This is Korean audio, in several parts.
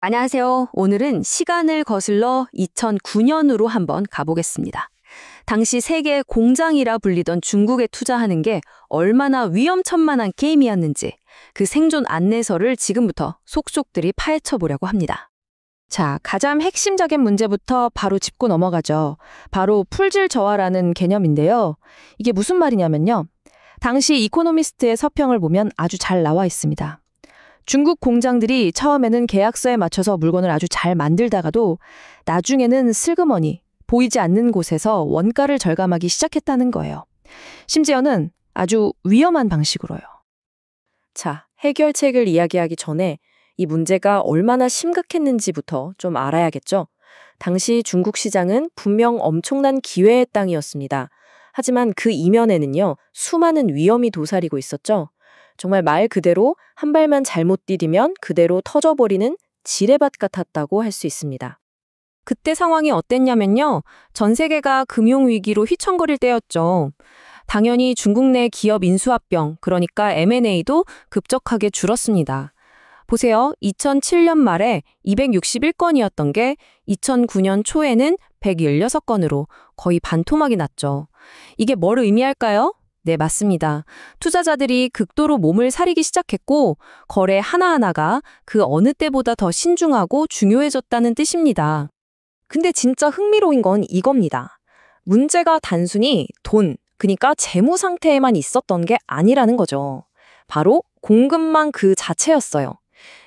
안녕하세요. 오늘은 시간을 거슬러 2009년으로 한번 가보겠습니다. 당시 세계 공장이라 불리던 중국에 투자하는 게 얼마나 위험천만한 게임이었는지 그 생존 안내서를 지금부터 속속들이 파헤쳐 보려고 합니다. 자, 가장 핵심적인 문제부터 바로 짚고 넘어가죠. 바로 풀질 저하라는 개념인데요. 이게 무슨 말이냐면요. 당시 이코노미스트의 서평을 보면 아주 잘 나와 있습니다. 중국 공장들이 처음에는 계약서에 맞춰서 물건을 아주 잘 만들다가도 나중에는 슬그머니 보이지 않는 곳에서 원가를 절감하기 시작했다는 거예요. 심지어는 아주 위험한 방식으로요. 자, 해결책을 이야기하기 전에 이 문제가 얼마나 심각했는지부터 좀 알아야겠죠? 당시 중국 시장은 분명 엄청난 기회의 땅이었습니다. 하지만 그 이면에는요, 수많은 위험이 도사리고 있었죠. 정말 말 그대로 한 발만 잘못 디디면 그대로 터져버리는 지뢰밭 같았다고 할 수 있습니다. 그때 상황이 어땠냐면요. 전 세계가 금융위기로 휘청거릴 때였죠. 당연히 중국 내 기업 인수합병, 그러니까 M&A도 급격하게 줄었습니다. 보세요. 2007년 말에 261건이었던 게 2009년 초에는 116건으로 거의 반토막이 났죠. 이게 뭘 의미할까요? 네, 맞습니다. 투자자들이 극도로 몸을 사리기 시작했고 거래 하나하나가 그 어느 때보다 더 신중하고 중요해졌다는 뜻입니다. 근데 진짜 흥미로운 건 이겁니다. 문제가 단순히 돈, 그러니까 재무 상태에만 있었던 게 아니라는 거죠. 바로 공급망 그 자체였어요.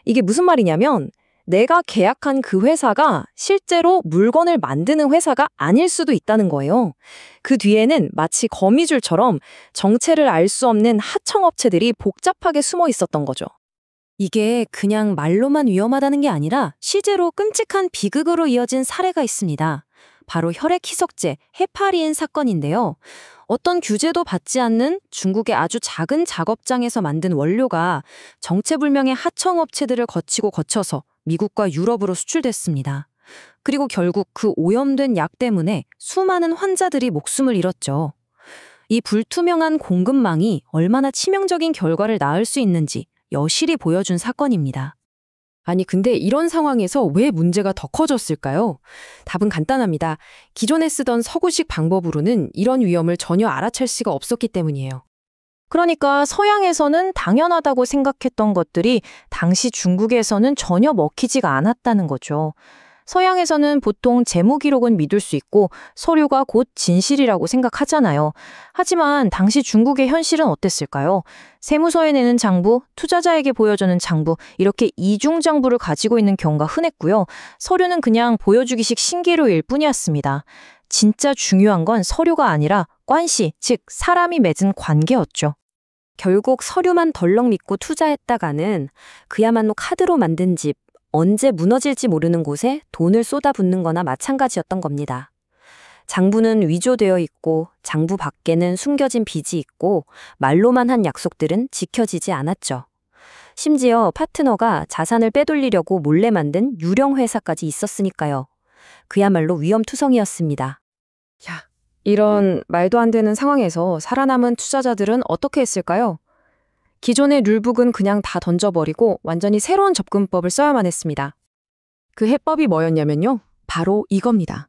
이게 무슨 말이냐면 내가 계약한 그 회사가 실제로 물건을 만드는 회사가 아닐 수도 있다는 거예요. 그 뒤에는 마치 거미줄처럼 정체를 알 수 없는 하청업체들이 복잡하게 숨어 있었던 거죠. 이게 그냥 말로만 위험하다는 게 아니라 실제로 끔찍한 비극으로 이어진 사례가 있습니다. 바로 혈액 희석제 헤파리엔 사건인데요. 어떤 규제도 받지 않는 중국의 아주 작은 작업장에서 만든 원료가 정체불명의 하청업체들을 거쳐서 미국과 유럽으로 수출됐습니다. 그리고 결국 그 오염된 약 때문에 수많은 환자들이 목숨을 잃었죠. 이 불투명한 공급망이 얼마나 치명적인 결과를 낳을 수 있는지 여실히 보여준 사건입니다. 아니, 근데 이런 상황에서 왜 문제가 더 커졌을까요? 답은 간단합니다. 기존에 쓰던 서구식 방법으로는 이런 위험을 전혀 알아챌 수가 없었기 때문이에요. 그러니까 서양에서는 당연하다고 생각했던 것들이 당시 중국에서는 전혀 먹히지가 않았다는 거죠. 서양에서는 보통 재무 기록은 믿을 수 있고 서류가 곧 진실이라고 생각하잖아요. 하지만 당시 중국의 현실은 어땠을까요? 세무서에 내는 장부, 투자자에게 보여주는 장부, 이렇게 이중장부를 가지고 있는 경우가 흔했고요. 서류는 그냥 보여주기식 신기루일 뿐이었습니다. 진짜 중요한 건 서류가 아니라 관시, 즉 사람이 맺은 관계였죠. 결국 서류만 덜렁 믿고 투자했다가는 그야말로 카드로 만든 집, 언제 무너질지 모르는 곳에 돈을 쏟아붓는 거나 마찬가지였던 겁니다. 장부는 위조되어 있고 장부 밖에는 숨겨진 빚이 있고 말로만 한 약속들은 지켜지지 않았죠. 심지어 파트너가 자산을 빼돌리려고 몰래 만든 유령 회사까지 있었으니까요. 그야말로 위험투성이었습니다. 야, 이런 말도 안 되는 상황에서 살아남은 투자자들은 어떻게 했을까요? 기존의 룰북은 그냥 다 던져버리고 완전히 새로운 접근법을 써야만 했습니다. 그 해법이 뭐였냐면요. 바로 이겁니다.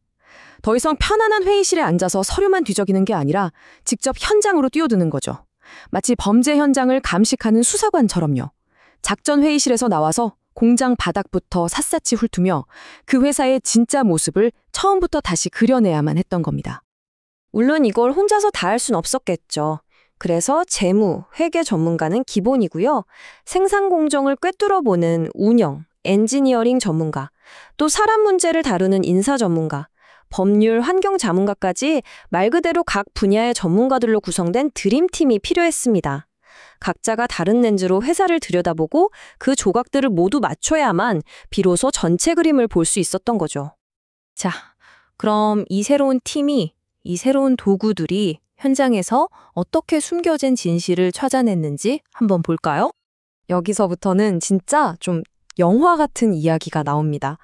더 이상 편안한 회의실에 앉아서 서류만 뒤적이는 게 아니라 직접 현장으로 뛰어드는 거죠. 마치 범죄 현장을 감식하는 수사관처럼요. 작전 회의실에서 나와서 공장 바닥부터 샅샅이 훑으며 그 회사의 진짜 모습을 처음부터 다시 그려내야만 했던 겁니다. 물론 이걸 혼자서 다 할 순 없었겠죠. 그래서 재무, 회계 전문가는 기본이고요. 생산 공정을 꿰뚫어보는 운영, 엔지니어링 전문가, 또 사람 문제를 다루는 인사 전문가, 법률, 환경 자문가까지 말 그대로 각 분야의 전문가들로 구성된 드림팀이 필요했습니다. 각자가 다른 렌즈로 회사를 들여다보고 그 조각들을 모두 맞춰야만 비로소 전체 그림을 볼 수 있었던 거죠. 자, 그럼 이 새로운 팀이, 이 새로운 도구들이 현장에서 어떻게 숨겨진 진실을 찾아냈는지 한번 볼까요? 여기서부터는 진짜 좀 영화 같은 이야기가 나옵니다.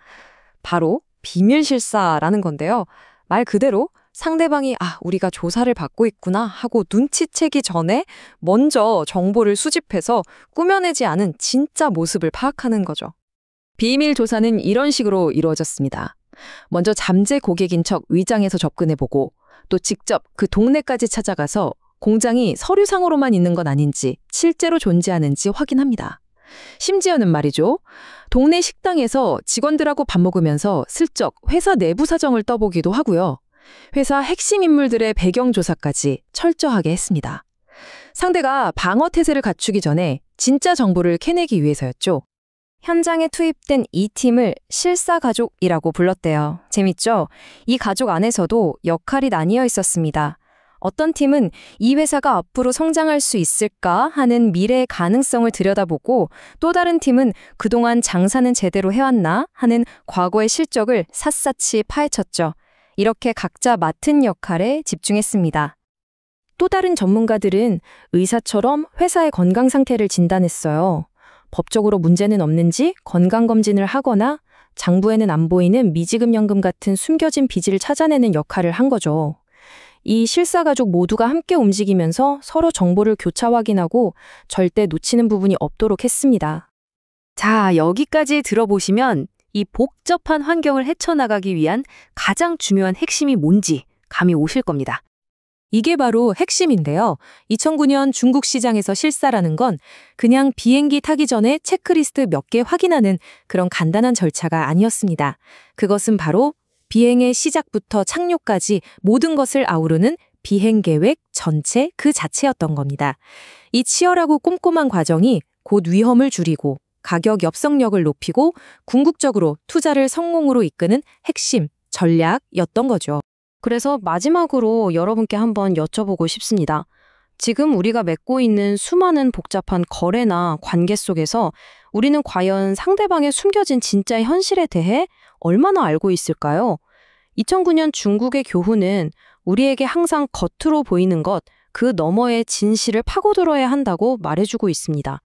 바로 비밀실사라는 건데요. 말 그대로 상대방이 우리가 조사를 받고 있구나 하고 눈치채기 전에 먼저 정보를 수집해서 꾸며내지 않은 진짜 모습을 파악하는 거죠. 비밀 조사는 이런 식으로 이루어졌습니다. 먼저 잠재 고객인 척 위장해서 접근해보고 또 직접 그 동네까지 찾아가서 공장이 서류상으로만 있는 건 아닌지 실제로 존재하는지 확인합니다. 심지어는 말이죠. 동네 식당에서 직원들하고 밥 먹으면서 슬쩍 회사 내부 사정을 떠보기도 하고요. 회사 핵심 인물들의 배경 조사까지 철저하게 했습니다. 상대가 방어 태세를 갖추기 전에 진짜 정보를 캐내기 위해서였죠. 현장에 투입된 이 팀을 실사가족이라고 불렀대요. 재밌죠? 이 가족 안에서도 역할이 나뉘어 있었습니다. 어떤 팀은 이 회사가 앞으로 성장할 수 있을까 하는 미래의 가능성을 들여다보고 또 다른 팀은 그동안 장사는 제대로 해왔나 하는 과거의 실적을 샅샅이 파헤쳤죠. 이렇게 각자 맡은 역할에 집중했습니다. 또 다른 전문가들은 의사처럼 회사의 건강 상태를 진단했어요. 법적으로 문제는 없는지 건강검진을 하거나 장부에는 안 보이는 미지급연금 같은 숨겨진 빚을 찾아내는 역할을 한 거죠. 이 실사가족 모두가 함께 움직이면서 서로 정보를 교차 확인하고 절대 놓치는 부분이 없도록 했습니다. 자, 여기까지 들어보시면 이 복잡한 환경을 헤쳐나가기 위한 가장 중요한 핵심이 뭔지 감이 오실 겁니다. 이게 바로 핵심인데요. 2009년 중국 시장에서 실사라는 건 그냥 비행기 타기 전에 체크리스트 몇 개 확인하는 그런 간단한 절차가 아니었습니다. 그것은 바로 비행의 시작부터 착륙까지 모든 것을 아우르는 비행 계획 전체 그 자체였던 겁니다. 이 치열하고 꼼꼼한 과정이 곧 위험을 줄이고 가격 협상력을 높이고 궁극적으로 투자를 성공으로 이끄는 핵심 전략이었던 거죠. 그래서 마지막으로 여러분께 한번 여쭤보고 싶습니다. 지금 우리가 맺고 있는 수많은 복잡한 거래나 관계 속에서 우리는 과연 상대방의 숨겨진 진짜의 현실에 대해 얼마나 알고 있을까요? 2009년 중국의 교훈은 우리에게 항상 겉으로 보이는 것, 그 너머의 진실을 파고들어야 한다고 말해주고 있습니다.